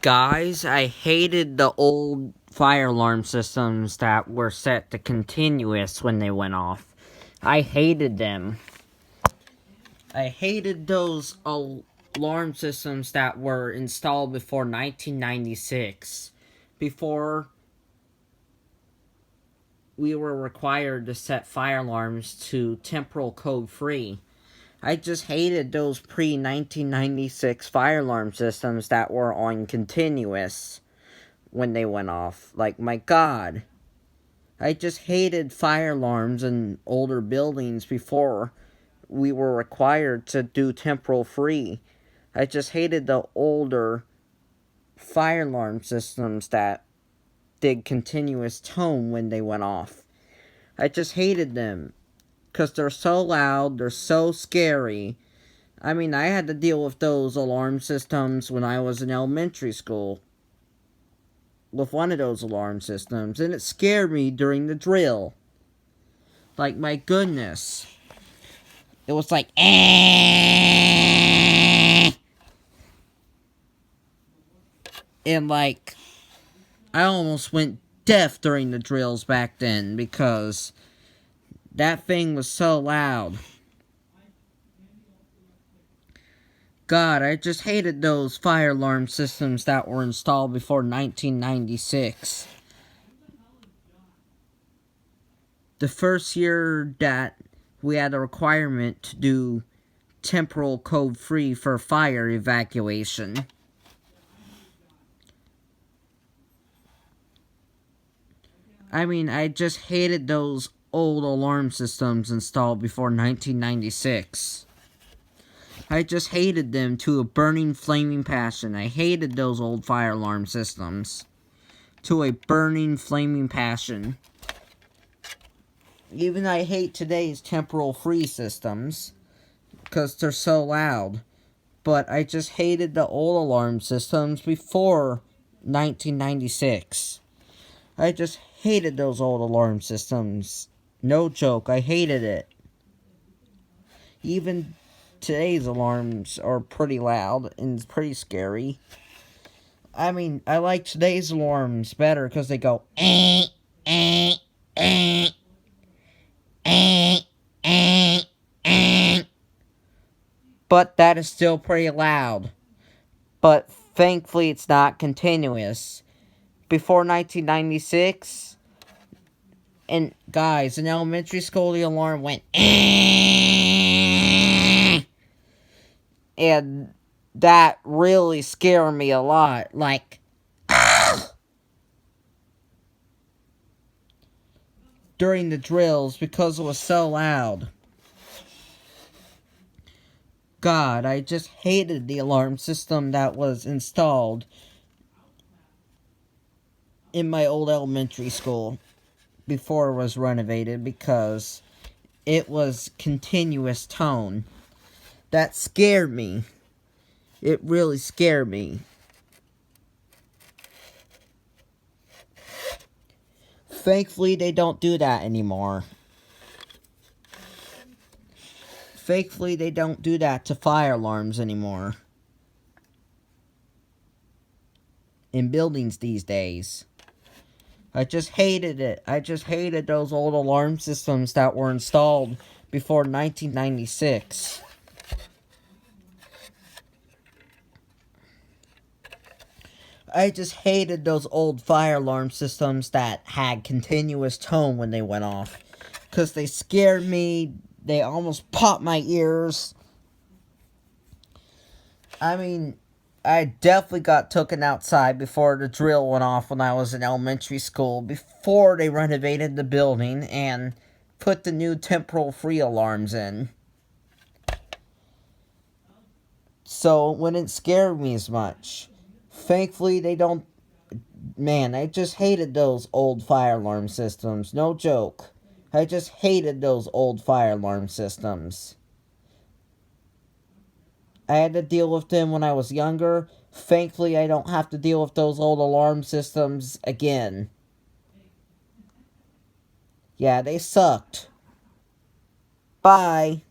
Guys, I hated the old fire alarm systems that were set to continuous when they went off. I hated them. I hated those alarm systems that were installed before 1996. Before we were required to set fire alarms to temporal code free. I just hated those pre-1996 fire alarm systems that were on continuous when they went off. Like, my God. I just hated fire alarms in older buildings before we were required to do temporal free. I just hated the older fire alarm systems that did continuous tone when they went off. I just hated them. Because they're so loud, they're so scary. I mean, I had to deal with those alarm systems when I was in elementary school. With one of those alarm systems, and it scared me during the drill. Like, my goodness. It was like, and like, I almost went deaf during the drills back then because that thing was so loud. God, I just hated those fire alarm systems that were installed before 1996. The first year that we had a requirement to do temporal code free for fire evacuation. I mean, I just hated those old alarm systems installed before 1996. I just hated them to a burning, flaming passion. I hated those old fire alarm systems to a burning, flaming passion. Even I hate today's temporal free systems because they're so loud. But I just hated the old alarm systems before 1996. I just hated those old alarm systems. No joke, I hated it. Even today's alarms are pretty loud and pretty scary. I mean, I like today's alarms better because they go but that is still pretty loud. But thankfully it's not continuous. Before 1996, and guys, in elementary school the alarm went and that really scared me a lot. Like, during the drills because it was so loud. God, I just hated the alarm system that was installed in my old elementary school before it was renovated because it was continuous tone. That scared me. It really scared me. Thankfully, they don't do that anymore. Thankfully, they don't do that to fire alarms anymore in buildings these days. I just hated it. I just hated those old alarm systems that were installed before 1996. I just hated those old fire alarm systems that had continuous tone when they went off. Because they scared me. They almost popped my ears. I mean, I definitely got taken outside before the drill went off when I was in elementary school. Before they renovated the building and put the new temporal free alarms in. So it wouldn't scare me as much. Thankfully, they don't. Man, I just hated those old fire alarm systems. No joke. I just hated those old fire alarm systems. I had to deal with them when I was younger. Thankfully, I don't have to deal with those old alarm systems again. Yeah, they sucked. Bye.